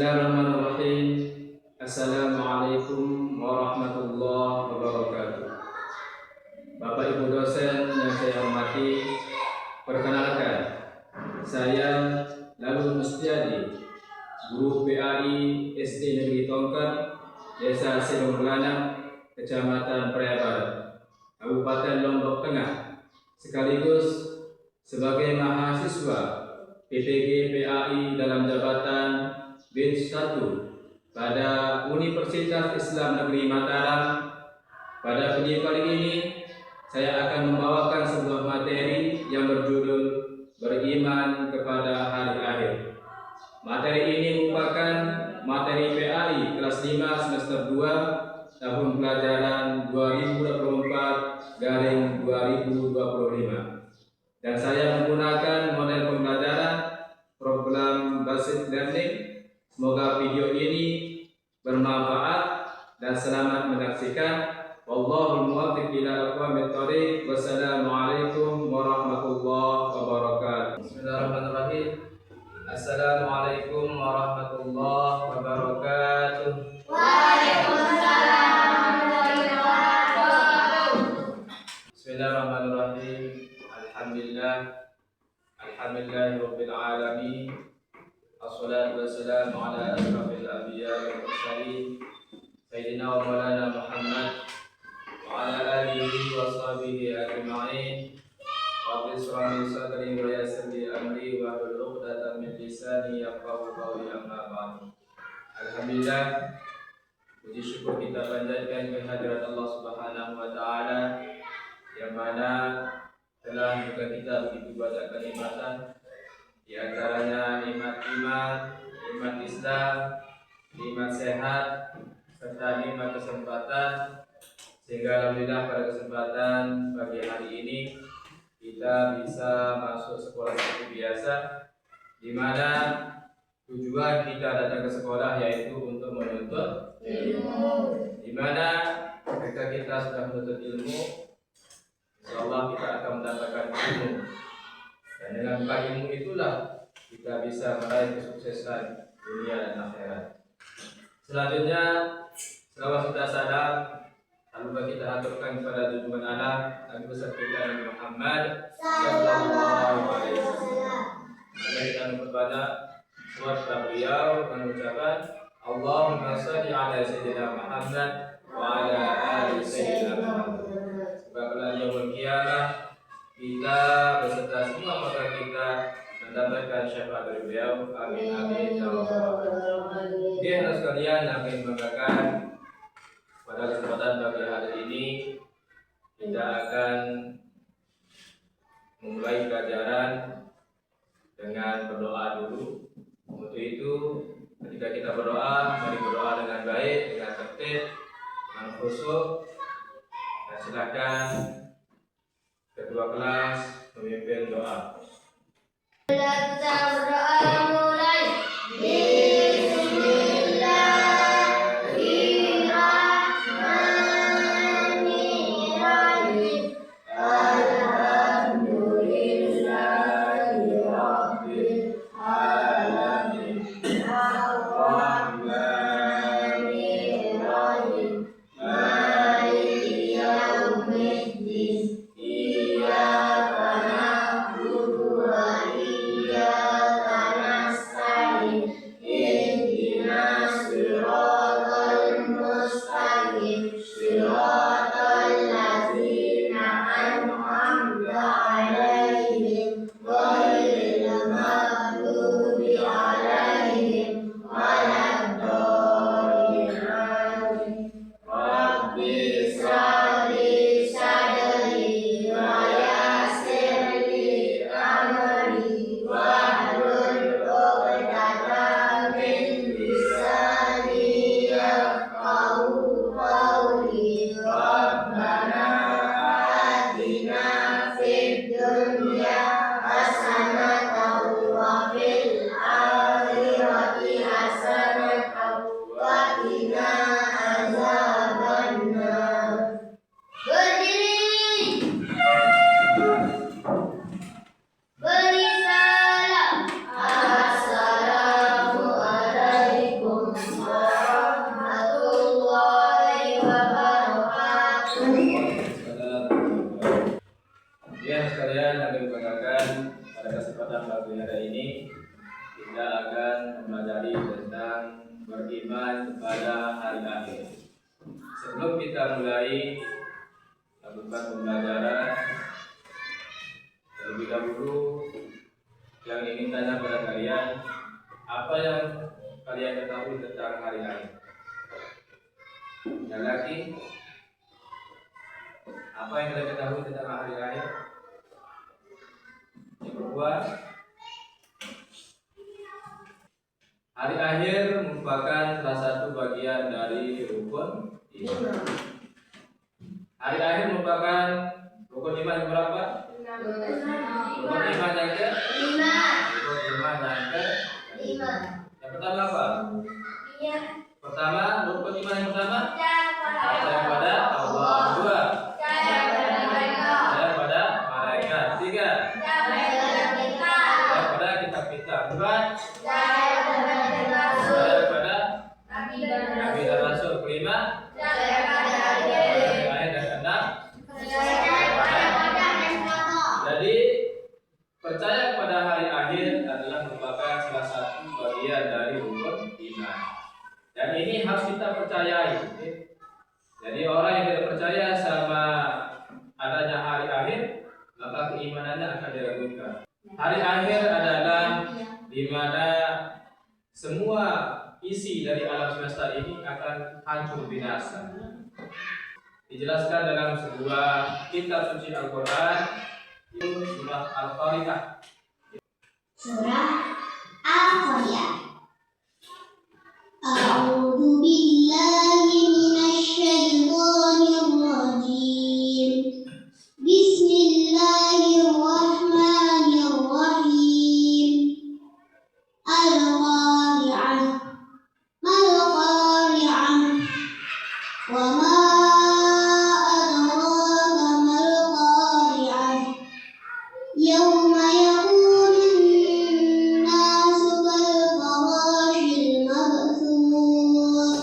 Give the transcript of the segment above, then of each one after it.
Bismillahirrahmanirrahim. Assalamualaikum warahmatullahi wabarakatuh. Bapak Ibu dosen yang saya hormati, perkenalkan, saya Lalu Mustiadi, guru PAI SD Negeri Tongkar, Desa Silong Belana, Kecamatan Praia Barat, Kabupaten Lombok Tengah, sekaligus sebagai mahasiswa PTG PAI dalam jabatan Batch 1 pada Universitas Islam Negeri Mataram. Pada video kali ini saya akan membawakan sebuah materi yang berjudul Beriman kepada Hari Akhir. Materi ini merupakan materi PAI kelas 5 semester 2 tahun pelajaran 2024/2025. Dan saya menggunakan model pembelajaran program Basic Learning. Semoga video ini bermanfaat dan selamat menyaksikan. Wallahul muwaffiq ila aqwamit thoriq. Wassalamualaikum warahmatullahi wabarakatuh. Bismillahirrahmanirrahim. Assalamualaikum warahmatullahi wabarakatuh. Waalaikumsalam warahmatullahi wabarakatuh. Bismillahirrahmanirrahim. Alhamdulillahirabbil alamin. Assalatu wassalamu ala asyrafil anbiya'i wal mursalin sayyidina wa maulana Muhammad wa ala alihi wa sahbihi ajma'in. Rabbi shrah li sadri wa yassir li amri wa hlul 'uqdatam min lisani yafqahu qawli, amma ba'du. Alhamdulillah, puji syukur kita panjatkan kehadirat Allah Subhanahu wa taala yang mana telah memberikan kita begitu banyak kenikmatan, di antaranya nikmat iman, nikmat Islam, nikmat sehat, serta nikmat kesempatan, sehingga alhamdulillah pada kesempatan pagi hari ini kita bisa masuk sekolah seperti biasa, di mana tujuan kita datang ke sekolah yaitu untuk menuntut ilmu. Di mana ketika kita sudah menuntut ilmu, insyaallah kita akan mendapatkan ilmu, dan dengan buka ilmu itulah kita bisa meraih kesuksesan dunia dan akhirat. Selanjutnya, selawat serta salam tak lupa kita aturkan kepada junjungan alam Nabi besar kita Nabi Muhammad sallallahu alaihi wasallam. Mari kita memperbanyak selawat kepada beliau dengan ucapan Allahumma shalli ala sayyidina Muhammad wa ala ali sayyidina Muhammad. Semoga yaumul qiyamah kita beserta semua maka kita mendapatkan syafaat dari beliau. Amin amin ya rabbal alamin. Dia sekalian yang akan membanggakan, pada kesempatan pagi hari ini kita akan memulai pelajaran dengan berdoa dulu. Untuk itu, ketika kita berdoa, mari berdoa dengan baik, dengan tertib, dengan khusyuk. Dan silakan ketua kelas memimpin doa. Kita berdoa mulai. tadi tentang beriman kepada hari akhir. Sebelum kita mulai lakukan pembelajaran, terlebih dahulu yang ingin tanya pada kalian, apa yang kalian ketahui tentang hari akhir? Yang lagi, apa yang kalian ketahui tentang hari akhir? Yang kedua, hari akhir merupakan salah satu bagian dari rukun iman. Hari akhir merupakan rukun iman yang berapa? Rukun iman yang ke? Rukun iman yang ke? Yang pertama apa? Pertama, rukun iman yang pertama? Percaya pada Allah. Dua, percaya pada malaikat. Tiga, percaya pada kitab-kitab. Empat, percaya pada nabi dan rasul. Kelima, hari akhir. Dan keenam, jadi percaya kepada hari akhir adalah merupakan salah satu bagian dari rukun iman. Dan ini harus kita percayai. Jadi orang yang tidak percaya sama adanya hari akhir, maka keimanannya akan diragukan. Hari akhir adalah di mana semua isi dari alam semesta ini akan hancur binasa. Dijelaskan dalam sebuah kitab suci Al-Quran, itu surah Al-Qari'ah. Surah Al-Qari'ah. A'udzu billahi minasyaitonir rajim. Bismillahirrahmanirrahim. Al-Qari'ah. Mal Qari'ah. Wa ma adraka mal Qari'ah. Yauma yakunun nasu kal farashil mabthur.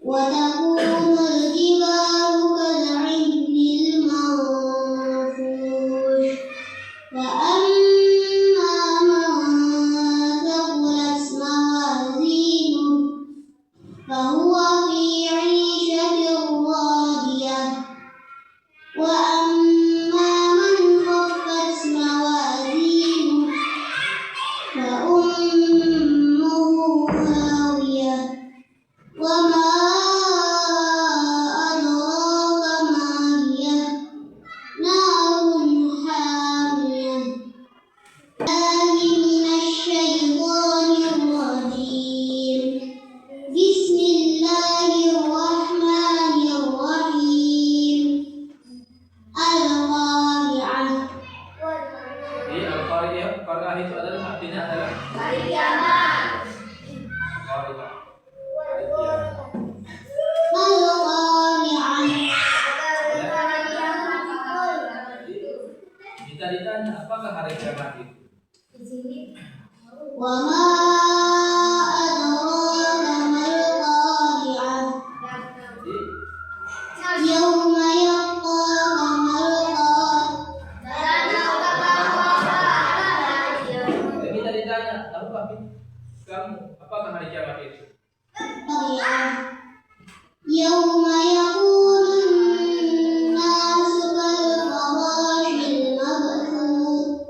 Wa takunul jibalu kal 'ihnil manfush. Fa amma man thaqulat mawazinuhu fa huwa fi 'ishatin radiyah. Wa amma man khaffat mawazinuhu fa ummuhu hawiyah. Wa ma adraka ma hiya narun hamiyah. Minasyaitonir rajim. Bismillahirrahmanirrahim. Al-Qari'ah. Jadi Al-Qari'ah itu adalah artinya adalah Hari kiamat. Qari'ah, hari kiamat. Al-Qari'ah. Jadi kita ditanya apakah hari kiamat itu? Wa ma adraka mal Qari'ah. Jadi Yauma yalqa mal kita ditanya, tahukah kamu apakah hari kiamat itu? Qari'ah. Yauma yakunun nasu kal farashil mabthur.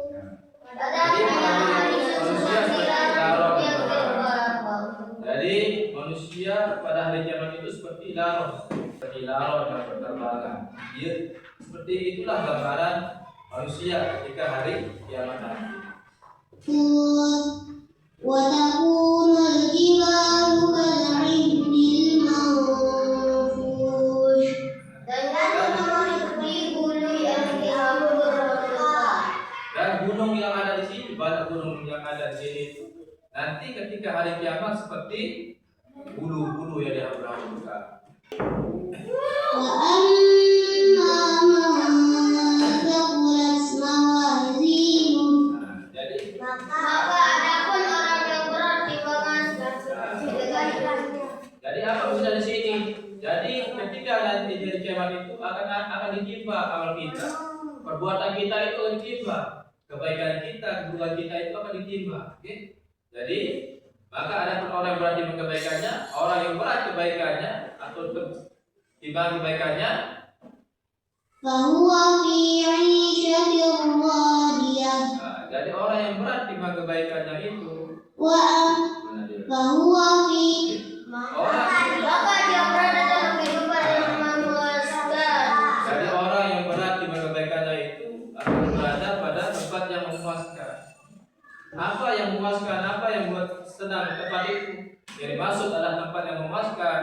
Jadi manusia pada hari kiamat itu seperti laron yang berterbangan. Dia seperti itulah gambaran manusia ketika hari kiamat nanti. Wa takunul jibalu kal 'ihnil manfush. Dan gunung yang ada di sini, banyak gunung yang ada di sini itu nanti ketika hari kiamat seperti bulu-bulu yang dihamburkan. Wa amma man thaqulat mawazinuhu. Jadi Maka adapun orang yang berat timbangan Jadi apa maksudnya di sini? Jadi ketika nanti di hari kiamat itu akan ditimpa amal kita, perbuatan kita itu akan ditimpa, kebaikan kita, keburukan kita itu akan ditimpa. Okay? Jadi Maka ada pun orang yang berat timbang kebaikannya, orang yang berat kebaikannya atau timbang kebaikannya, fahuwa fi 'ishatin radiyah. Jadi orang yang berat timbang kebaikannya itu, fahuwa fi maka dia berada dalam kehidupan yang memuaskan. Jadi orang yang berat timbang kebaikannya itu akan berada pada tempat yang memuaskan. Apa yang memuaskan, apa yang buat senang tempat itu? Jadi maksud adalah tempat yang memuaskan.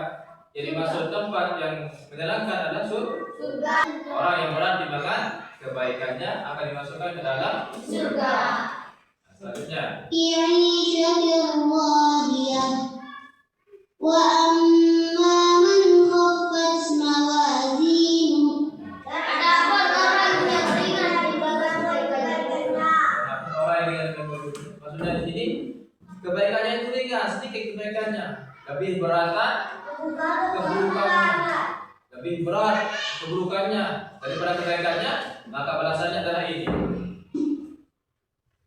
Jadi maksud tempat yang menyenangkan adalah surga. Orang yang berat timbangan kebaikannya akan dimasukkan ke dalam surga. Selanjutnya, wa amma man khaffat mawazinu. Adapun orang yang ringan timbangan kebaikannya. Orang yang ringan maksudnya di sini kebaikannya itu ringan, sedikit kebaikannya. Lebih berat keburukannya, lebih berat keburukannya daripada kebaikannya, maka balasannya adalah ini.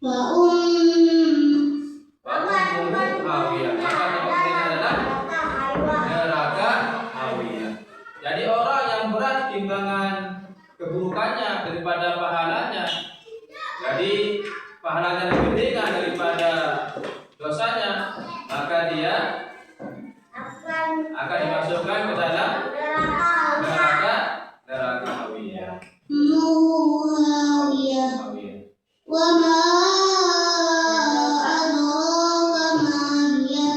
Hawiyah. Maka tempatnya adalah neraka hawiyah. Jadi orang yang berat timbangan keburukannya daripada pahalanya, jadi pahalanya lebih ringan daripada dosanya, maka dia akan dimasukkan ke dalam neraka hawiyah. Wa ma adraka ma hiya.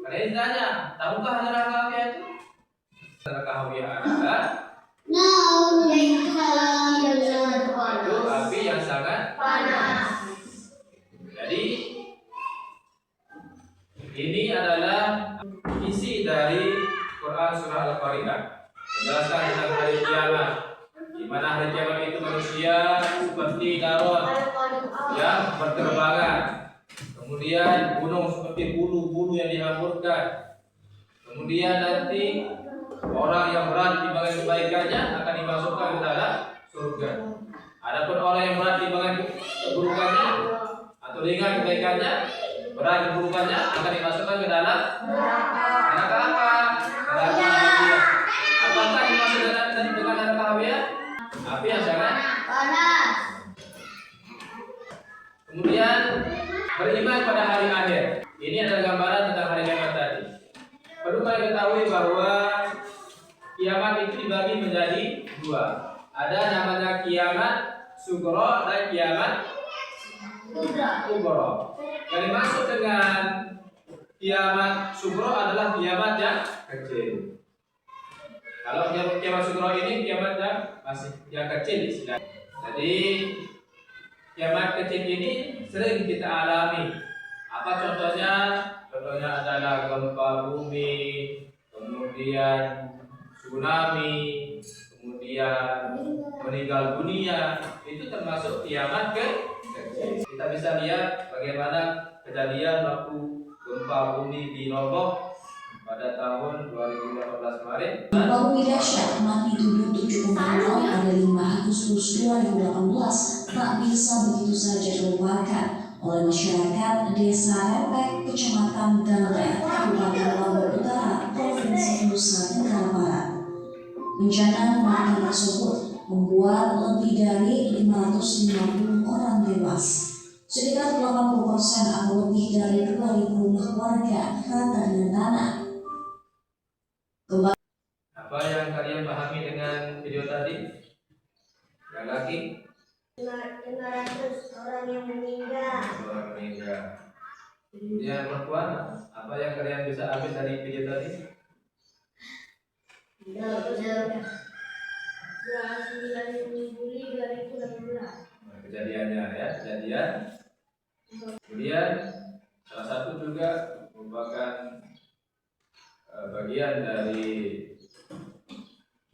Kalian tanya, tahukah neraka hawiyah itu? Neraka hawiyah adalah itu api yang sangat panas. Jadi ini adalah isi dari Quran surah Al-Qari'ah, menjelaskan tentang hari kiamat, di mana hari kiamat itu manusia seperti daun yang berterbangan, kemudian gunung seperti bulu-bulu yang dihamburkan, kemudian nanti orang yang berat timbangan kebaikannya akan dimasukkan ke dalam surga. Adapun orang yang berat timbangan keburukannya atau ringan kebaikannya, berat keburukannya akan dimasukkan ke dalam neraka apa? Neraka hawiyah. Apakah dimaksud dengan neraka hawiyah? Api yang sangat panas. Kemudian beriman pada hari akhir. Ini adalah gambaran tentang hari kiamat tadi. Perlu kalian ketahui bahwa kiamat itu dibagi menjadi dua. Ada namanya kiamat sugro dan kiamat kubro. Yang dimaksud dengan kiamat sugro adalah kiamat yang kecil. Kalau kiamat sugro ini kiamat yang masih yang kecil istilahnya. Jadi kiamat kecil ini sering kita alami. Apa contohnya? Contohnya adalah gempa bumi, kemudian tsunami, kemudian meninggal dunia. Itu termasuk kiamat kecil. Kita bisa lihat bagaimana kejadian waktu gempa bumi di Lombok pada tahun 2018 kemarin. Gempa bumi dahsyat magnitudo 7,0 pada 5 Agustus 2018 tak bisa begitu saja dilupakan oleh masyarakat Desa Repek, Kecamatan Dalem, Kabupaten Lombok Utara, Provinsi Nusa Tenggara Barat. Bencana kebakaran tersebut membuat lebih dari 550 orang tewas. Sekitar 80% atau lebih dari 2.000 rumah warga rata dengan tanah. Apa yang kalian pahami dengan video tadi? Yang lagi? 500 orang yang meninggal. Orang meninggal. Kemudian perempuan, apa yang kalian bisa ambil dari video tadi? Kejadiannya ya, kejadian. Kemudian salah satu juga merupakan bagian dari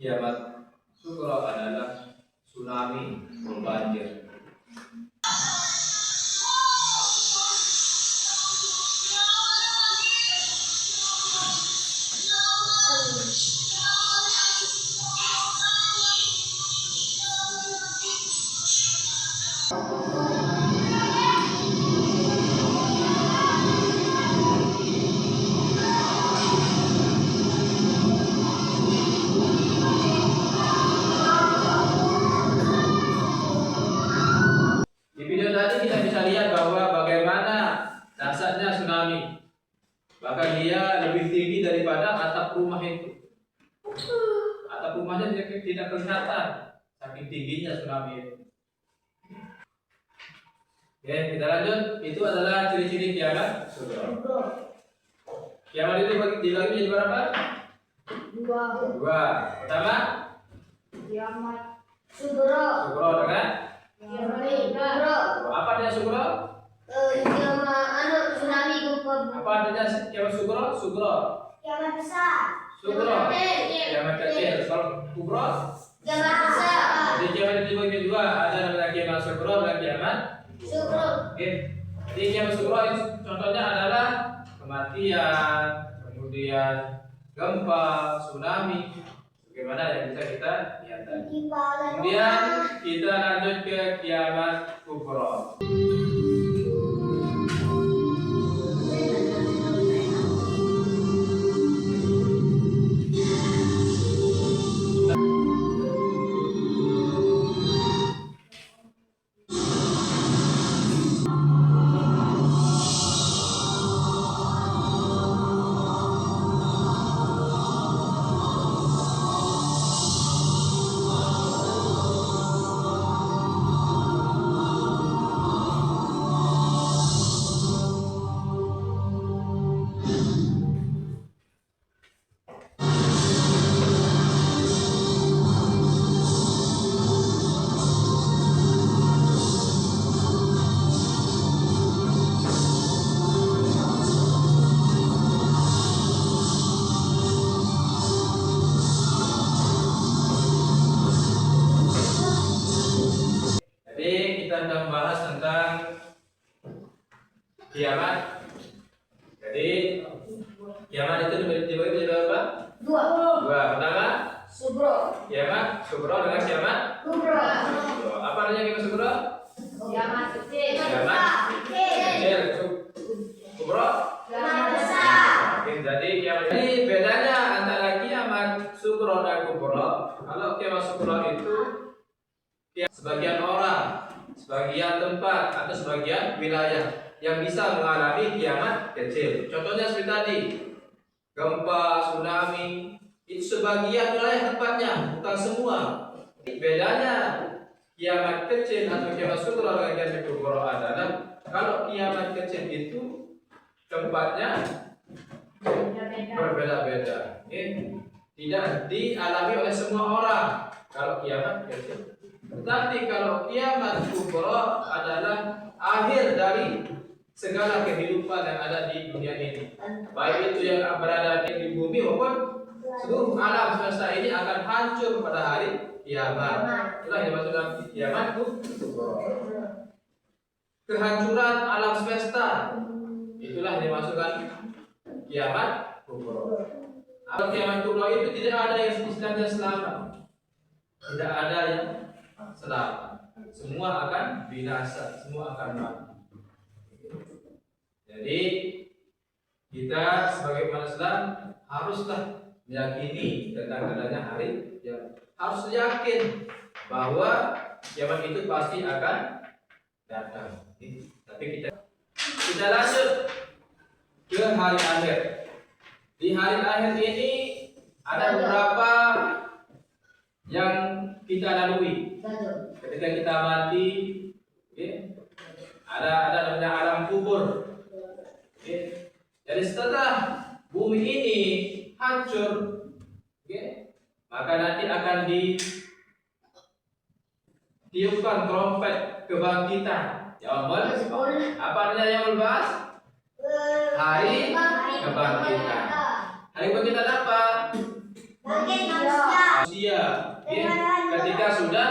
kiamat sugro adalah tsunami atau banjir. atap rumah itu. Atap rumahnya tidak kelihatan, saking tingginya tsunami itu. Oke, kita lanjut. Itu adalah ciri-ciri kiamat sugro. Kiamat itu dibagi menjadi berapa? Dua. Pertama, Kiamat sugro. sugro dengan Kiamat sugro. apa artinya sugro? Kiamat tsunami gempa. Apa artinya kiamat sugro? Sugro. Kiamat besar. Sugro. Kiamat kecil. Kalau kubro? Kiamat besar. Jadi kiamat itu dibagi dua. Ada namanya kiamat sugro dan kiamat Sugro. Oke. Jadi kiamat sugro itu contohnya adalah kematian, kemudian gempa, tsunami, bagaimana yang bisa kita lihat tadi. Kemudian kita lanjut ke kiamat kubro. Jadi kita sudah membahas tentang kiamat. Jadi kiamat itu dibagi menjadi berapa? Dua. Dua. Pertama, Sugro. kiamat sugro dengan kiamat Kubro. kubro. Apa artinya kiamat sugro? Kiamat kecil. Kiamat kecil. Kubro. Kiamat besar. Oke, jadi kiamat ini bedanya antara kiamat sugro dan kubro. Kalau kiamat sugro itu sebagian orang, sebagian tempat atau sebagian wilayah yang bisa mengalami kiamat kecil. Contohnya seperti tadi, gempa, tsunami, itu sebagian wilayah tempatnya, bukan semua. Bedanya kiamat kecil atau kiamat sugro dengan kiamat kubro adalah kalau kiamat kecil itu tempatnya berbeda-beda, tidak dialami oleh semua orang kalau kiamat kecil. Tetapi kalau kiamat kubro adalah akhir dari segala kehidupan yang ada di dunia ini, baik itu yang berada di bumi maupun seluruh alam semesta ini akan hancur pada hari kiamat. Itulah yang dimaksud dengan kiamat kubro. Kehancuran alam semesta, itulah yang dimaksudkan kiamat kubro. Kalau kiamat kubro itu tidak ada yang istilahnya selamat, tidak ada yang selamat. Semua akan binasa, semua akan mati. Jadi kita sebagai umat Islam haruslah meyakini tentang adanya hari kiamat. Harus yakin bahwa kiamat itu pasti akan datang. Tapi kita lanjut ke hari akhir. Di hari akhir ini ada beberapa yang kita lalui. Ketika kita mati, ada namanya alam kubur. Jadi setelah bumi ini hancur, maka nanti akan ditiupkan trompet kebangkitan. Yaumul apa artinya yaumul ba'ats? Hari kebangkitan. Hari kebangkitan apa? Bangkit manusia. Ketika sudah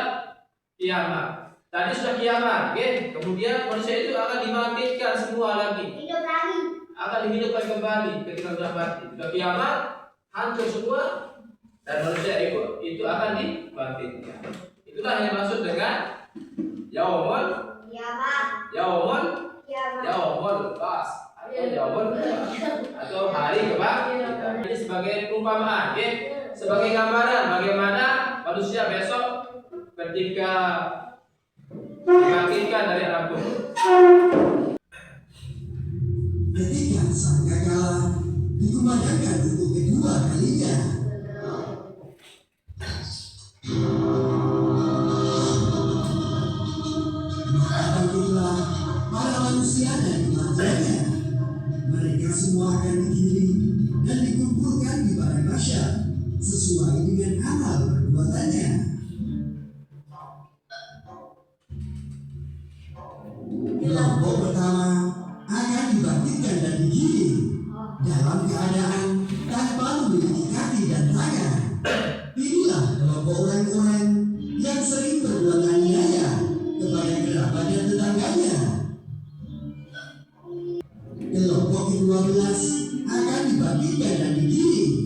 kiamat. Tadi sudah kiamat, kemudian manusia itu akan dibangkitkan semua lagi. Hidup lagi. Akan dihidupkan kembali ketika sudah mati. Sudah kiamat, hancur semua, dan manusia itu akan dibangkitkan. Itulah yang dimaksud dengan yaumul ba'ats atau yaumul atau hari kebangkitan. Ini sebagai perumpamaan, sebagai gambaran bagaimana manusia besok ketika dibangkitkan dari alam kubur. Ketika sang gagala dikumandangkan untuk kedua kalinya mahsyar sesuai dengan amal perbuatannya. Kelompok pertama akan dibangkitkan dan digiring dalam keadaan tanpa memiliki kaki dan tangan. Inilah kelompok orang-orang yang sering berbuat aniaya kepada kerabat dan tetangganya. Kelompok ke-12 akan dibangkitkan dan digiring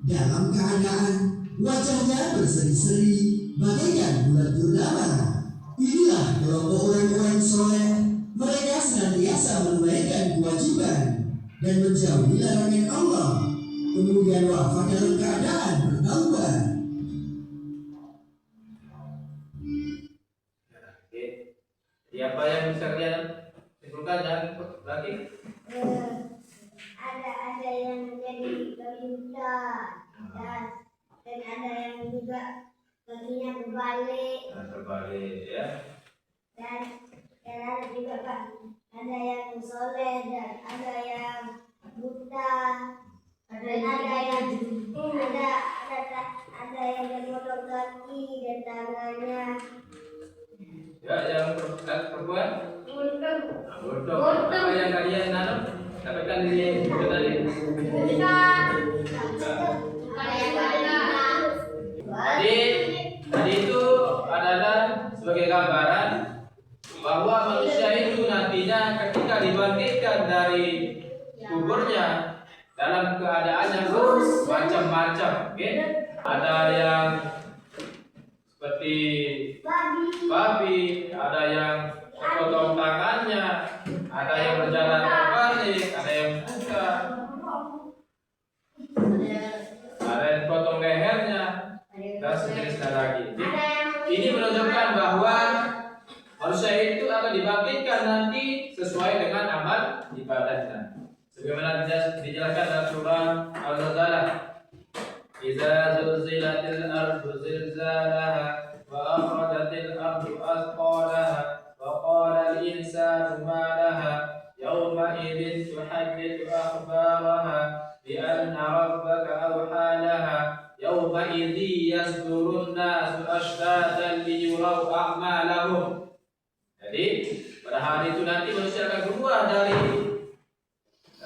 dalam keadaan wajahnya berseri-seri bagaikan bulan purnama. Inilah kelompok orang-orang soleh. Mereka senantiasa menunaikan kewajiban dan menjauhi larangan Allah, kemudian wafat dalam keadaan bertaubat. Oke. Jadi apa yang bisa kalian simpulkan dan lagi? Ada yang menjadi babi buta dan ada yang juga kakinya berbalik Terbalik ya. dan ada juga Pak, ada yang soleh dan ada yang buta dan ada yang bermodal kaki dan tangannya. Ya, yang perempuan Buntung. Bodoh. Apa yang kalian nanam? Dapatkan di video tadi. Tadi itu adalah sebagai gambaran bahwa manusia itu nantinya ketika dibangkitkan dari kuburnya dalam keadaan yang macam-macam. Oke? Ada yang seperti babi, ada yang potong tangannya, ada yang berjalan terbalik, ada yang buta, ada yang potong lehernya, dan sejenisnya lagi. Ini menunjukkan bahwa manusia itu akan dibangkitkan nanti sesuai dengan amal ibadahnya. Sebagaimana dijelaskan dalam surah Al-Zalzalah, "Idza zulzilatil ardu zilzalaha wa akhrajatil ardu athqalaha wa qala al-insanu ma laha yawma idzin tuhaddithu akhbaraha bi anna rabbaka awha laha yawma idzi yasdurun nasu ashtatan liyuraw a'malahum." Jadi pada hari itu nanti manusia akan keluar dari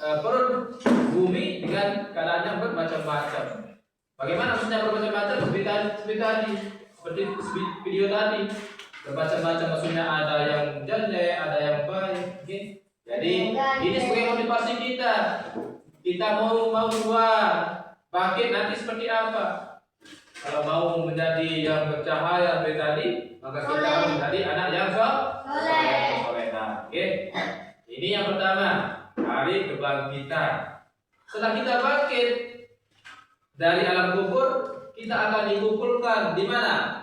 perut bumi dengan keadaan yang bermacam-macam. Bagaimana maksudnya bermacam-macam? Seperti video tadi, bermacam-macam maksudnya ada yang jelek, ada yang baik. Okay? Jadi ini sebagai motivasi kita. Kita mau keluar, bangkit nanti seperti apa? Kalau mau menjadi yang bercahaya seperti tadi, maka kita harus menjadi anak yang soleh. Oke? Ini yang pertama, hari kebangkitan. Setelah kita bangkit dari alam kubur, kita akan dikumpulkan di mana?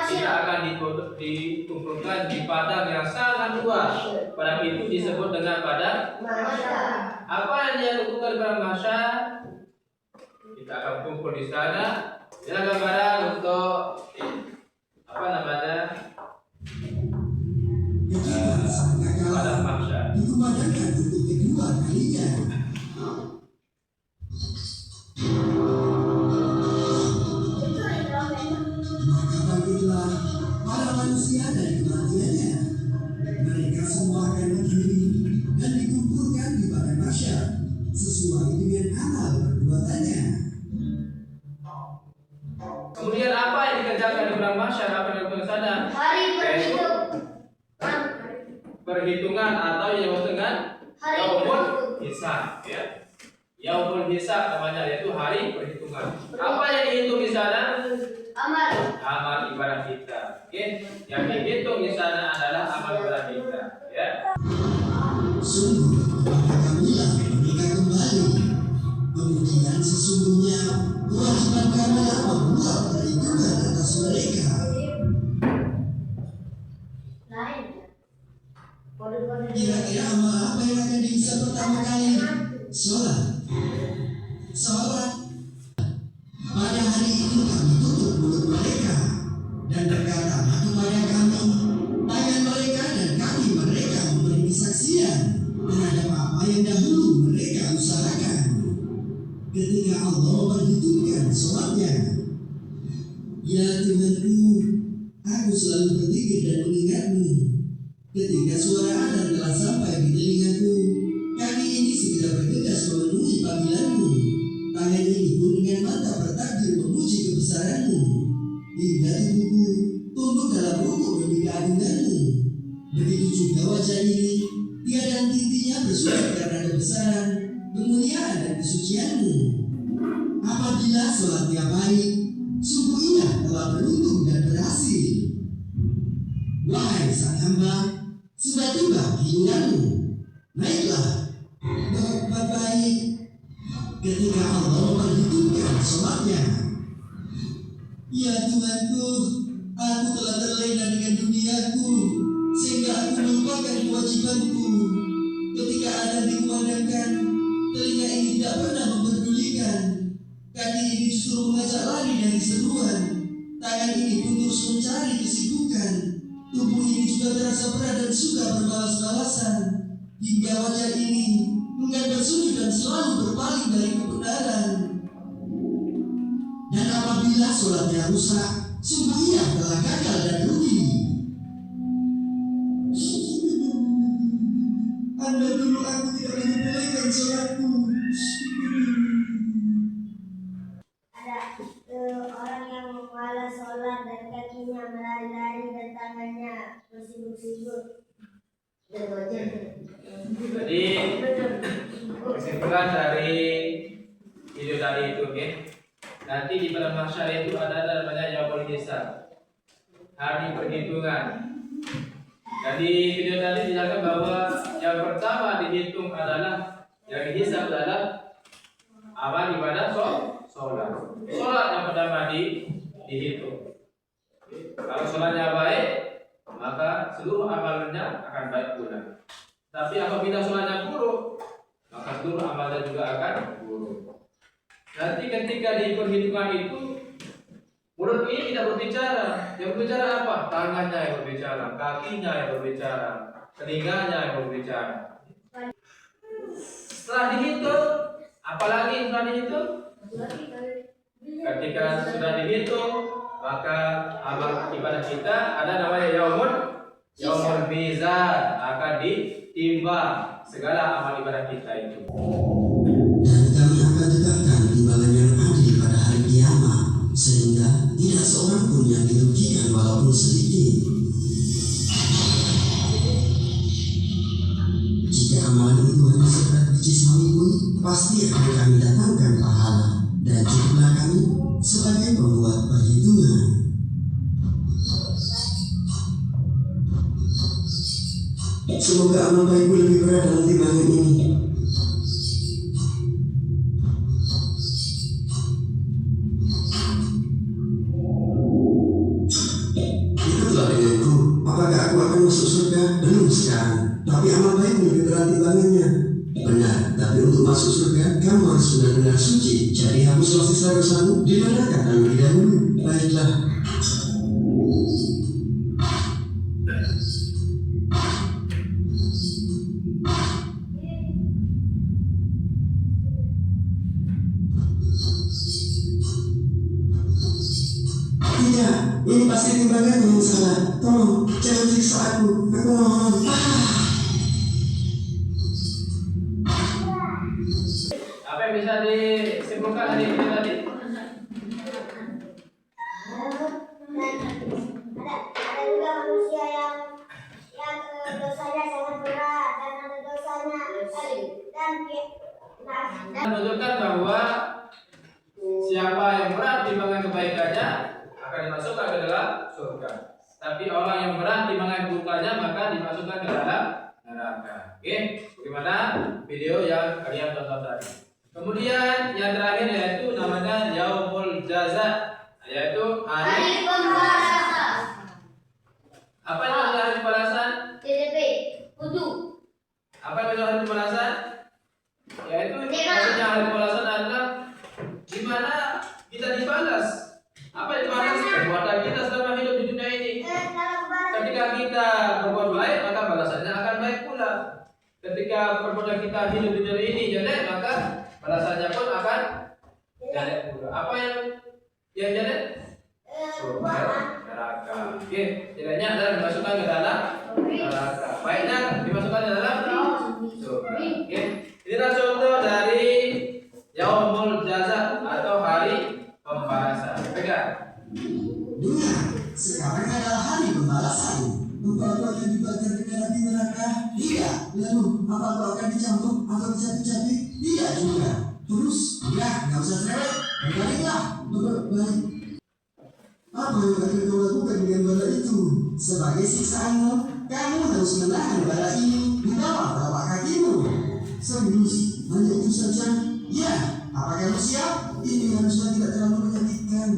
Kita akan dikumpulkan di padang yang sangat luas. Padang itu disebut dengan padang mahsyar. Apa yang dikumpulkan di padang mahsyar? Kita akan kumpul di sana. Ini gambaran untuk apa namanya? Padang mahsyar. Dikumandangkan untuk kedua kalinya. Maka bangkitlah para manusia dari kematiannya. Mereka semua akan berdiri dan dikumpulkan di padang mahsyar sesuai dengan amal perbuatannya. Kemudian apa yang dikerjakan di padang mahsyar? Apa yang dilakukan sana? Yaitu perhitungan atau yang disebut dengan yaumul hisab, ya. Yaumul hisab namanya, yaitu hari perhitungan. Apa yang dihitung di sana? Amal ibadah kita. Oke, yang dihitung di sana adalah amal ibadah kita, ya. Sungguh kepada kamilah mereka kembali. Kemudian sesungguhnya kewajiban kami membuat perhitungan atas mereka. Kira-kira amal apa yang akan dihisab pertama kali? Sholat. Pada hari itu kami tutup mulut mereka dan berkata kepada kami, tangan mereka dan kaki mereka memberi kesaksian terhadap apa yang dahulu mereka usahakan. ketika Allah memperhitungkan sholatnya. Ya Tuhanku, aku selalu berzikir dan mengingatmu. Ketika suara adzan telah sampai di telingaku, kaki ini segera bergegas memenuhi panggilanmu. Tangan ini pun dengan mata bertakbir memuji kebesaranmu. Hingga tubuhku tunduk dalam rukuk demi keagunganmu. Begitu juga wajah ini, tiada henti-hentinya bersyukur karena kebesaran, kemuliaan dan kesucianmu. Apabila sholatnya baik, sungguh ia telah beruntung dan berhasil. Wahai sang hamba, sudah tiba giliranmu. Naiklah, berbuat baik. Ketika Allah memperhitungkan sholatnya. Ya Tuhanku, aku telah terlena dengan duniaku, sehingga aku melupakan kewajibanku. Ketika ada dikumandangkan, telinga ini tidak pernah memperdulikan. Kaki ini justru mengajak lari dari seruan. Tangan ini pun terus mencari kesibukan. Tubuh ini juga terasa berat dan suka berbalas-balasan. Hingga wajah ini enggan bersujud dan selalu berpaling dari kebenaran. Dan apabila sholatnya rusak, sungguh ia telah gagal dan rugi. Anda dulu aku tidak menyepelekan sholatku. Ada orang yang malas sholat dan kakinya melari-lari dan tangannya bersibuk-sibuk. Jadi kesimpulan dari video tadi itu, oke? Nanti di padang mahsyar itu ada namanya yaumul hisab, hari perhitungan. Jadi video tadi dijelaskan bahwa yang pertama dihitung adalah, yang dihisab adalah amal ibadah sholat. Sholat yang pertama dihitung. Kalau sholatnya baik, maka seluruh amalnya akan baik pula. Tapi apabila sholatnya buruk, maka seluruh amalnya juga akan buruk. Nanti ketika di perhitungan itu, mulut ini tidak berbicara. Yang berbicara apa? Tangannya yang berbicara, kakinya yang berbicara, telinganya yang berbicara. Setelah dihitung, apalagi setelah dihitung? Ketika sudah dihitung, maka amal ibadah kita ada namanya yaumul mizan, akan ditimbang segala amal ibadah kita itu. Dan kami akan tegakkan timbangan yang adil pada hari kiamat, sehingga tidak seorang pun yang dirugikan walaupun sedikit. Jika amalan itu hanya seberat biji sawi pun, pasti akan kami datangkan pahala, dan cukuplah kami sebagai pembuat perhitungan. Semoga amal baikku lebih berat dalam timbangan ini. Ikutlah denganku. Apakah aku akan masuk surga? Belum sekarang. Tapi amal baikmu lebih berat timbangannya. Benar, tapi untuk masuk surga, kamu harus benar-benar suci. Jadi hapuslah sisa dosamu di neraka terlebih dahulu. Baiklah. Tidak, ini pasti timbangannya yang salah. Tolong, jangan siksa aku. Aku mohon. Apa yang bisa disimpulkan dari video tadi? Ada juga manusia yang dosanya sangat berat dan ada dosanya dan Menunjukkan bahwa siapa yang berat timbangan kebaikannya akan dimasukkan ke dalam surga. Tapi orang yang berat timbangan keburukannya maka dimasukkan ke dalam neraka. Oke, bagaimana video yang kalian tonton tadi? Kemudian yang terakhir yaitu namanya yaumul jaza, yaitu hari pembalasan. apa yang adalah hari pembalasan? TTP, kudu. Apa yang adalah hari pembalasan? Yaitu Tidak. maksudnya hari pembalasan adalah di mana kita dibalas. Apa yang dibalas? Perbuatan kita selama hidup di dunia ini. Ketika kita berbuat baik, maka balasannya akan baik pula. Ketika perbuatan kita hidup di dunia ini jelek, maka balasannya pun akan jelek pula. Apa yang jelek? Surga, neraka. Oke, jeleknya adalah dimasukkan ke dalam neraka. Baiknya dimasukkan ke dalam surga. Oke, inilah contoh dari yaumul jaza atau hari pembalasan. Pegang. Dengar, sekarang adalah hari pembalasan. Engkau akan dibakar dengan api neraka? Tidak. Lalu, apa kau akan dicambuk atau dicabik-cabik? Tidak juga. Terus, udah, nggak usah cerewet. Berbaliklah, berbaik. Apa yang akan kau lakukan dengan bara itu? Sebagai siksaanmu, kamu harus menahan bara ini di bawah telapak kakimu. Serius, hanya itu saja? Ya, apa kamu siap? Ini harusnya tidak terlalu menyakitkan.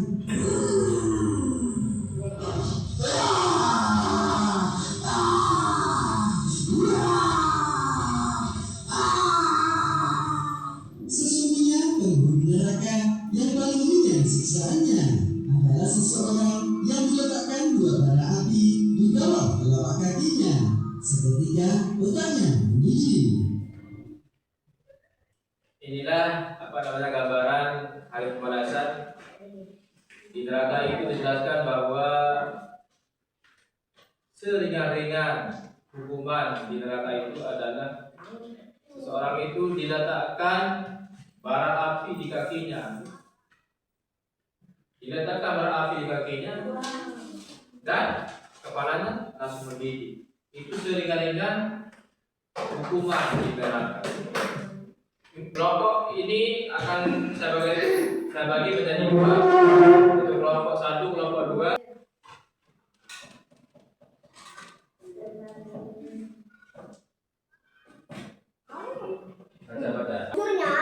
Sesungguhnya penghuni neraka yang paling ringan siksaannya adalah seseorang yang diletakkan dua bara api di bawah telapak kakinya, seketika otaknya mendidih. Inilah gambaran hari pembalasan. Di neraka itu dijelaskan bahwa seringan-ringan hukuman di neraka itu adalah seseorang itu diletakkan bara api di kakinya. Diletakkan bara api di kakinya dan kepalanya langsung mendidih. Itu seringan-ringan hukuman di neraka. Kelompok ini akan saya bagi menjadi dua. Untuk kelompok satu, kelompok dua. Baca. Punya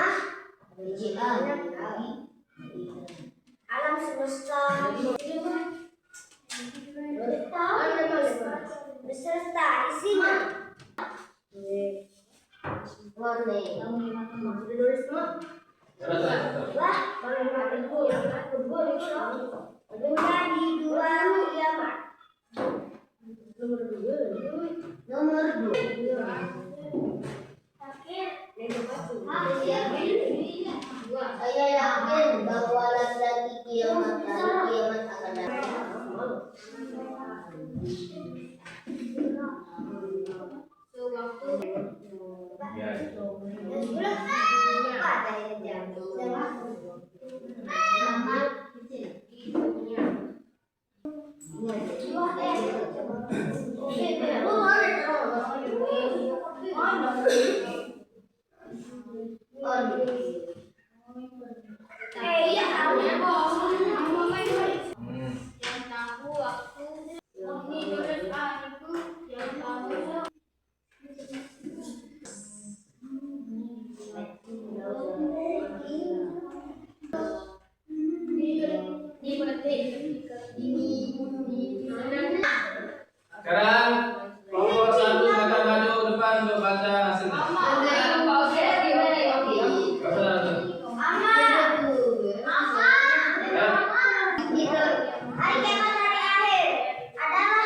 alam semesta beserta isinya. Warna menjadi dua kiamat. Nomor 2. Saya yakin bahwa lagi kiamat akan datang. Sekarang kelompok satu akan maju depan untuk baca hasilnya. Hari kiamat hari akhir adalah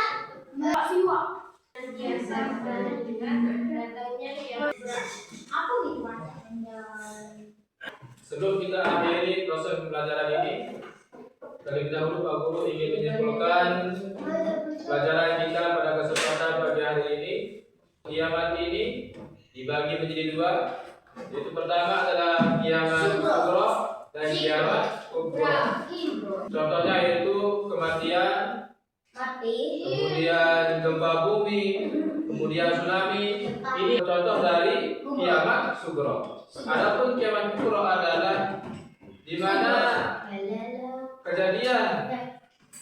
Sebelum kita akhiri proses pembelajaran ini, terlebih dahulu Pak Guru ingin menyimpulkan pelajaran kita pada kesempatan pagi hari ini. Kiamat ini dibagi menjadi dua, yaitu pertama adalah kiamat sughra dan kiamat kubra. Contohnya yaitu kematian, kemudian gempa bumi, kemudian tsunami. Ini contoh dari kiamat sughra. Adapun kiamat kubra adalah di mana kejadian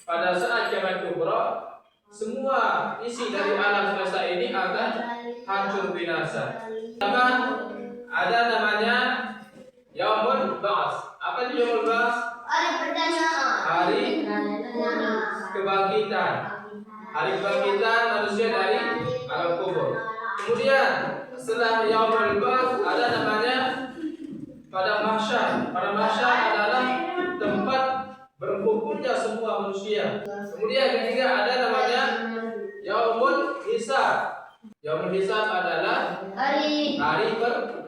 pada saat kiamat kubra, semua isi dari alam semesta ini akan hancur binasa. Maka ada namanya Yaumul Ba'ats. Apa itu Yaumul Ba'ats? Hari kebangkitan. Hari kebangkitan manusia dari alam kubur. Kemudian setelah Yaumul Ba'ats ada namanya Padang Mahsyar. Padang Mahsyar adalah tempat berkumpulnya semua manusia. Kemudian ketiga ada namanya Yaumul Hisab. Yaumul Hisab adalah hari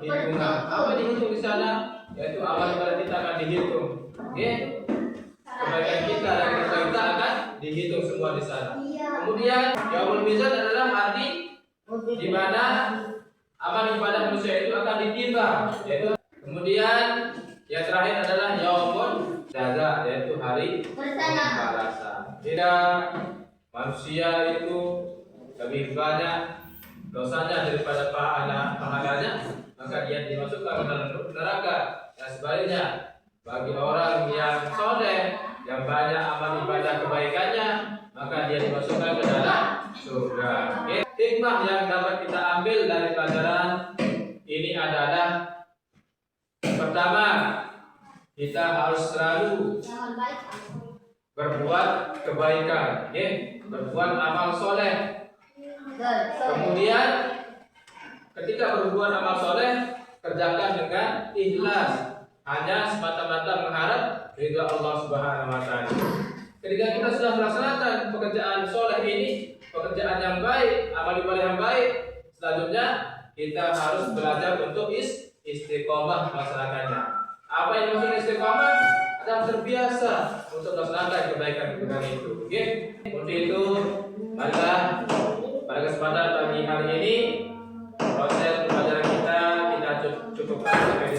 perhitungan. Apa dihitung di sana? Yaitu amal ibadah kita akan dihitung. Oke? Kebaikan kita dan kesalahan kita akan dihitung semua di sana. Kemudian yaumul mizan adalah hari di mana amal ibadah manusia itu akan ditimbang. Kemudian yang terakhir adalah yaumul jaza, yaitu hari pembalasan. Tidak manusia itu lebih banyak dosanya daripada pahalanya, maka dia dimasukkan ke dalam neraka. Dan sebaliknya, bagi orang yang soleh, yang banyak amal ibadah kebaikannya, maka dia dimasukkan ke dalam surga. Okay. Hikmah yang dapat kita ambil dari pelajaran ini adalah pertama, kita harus selalu berbuat kebaikan, berbuat amal soleh. Kemudian ketika berbuat amal soleh, kerjakan dengan ikhlas, hanya semata-mata mengharap ridha Allah Subhanahu wa Ta'ala. Ketika kita sudah melaksanakan pekerjaan soleh ini, pekerjaan yang baik, amal ibadah yang baik, selanjutnya kita harus belajar untuk istiqomah melaksanakannya. Apa yang dimaksud istiqomah? Adalah terbiasa untuk melaksanakan kebaikan-kebaikan itu. Oke? Untuk itu, marilah pada kesempatan pagi hari ini proses pembelajaran kita cukupkan sampai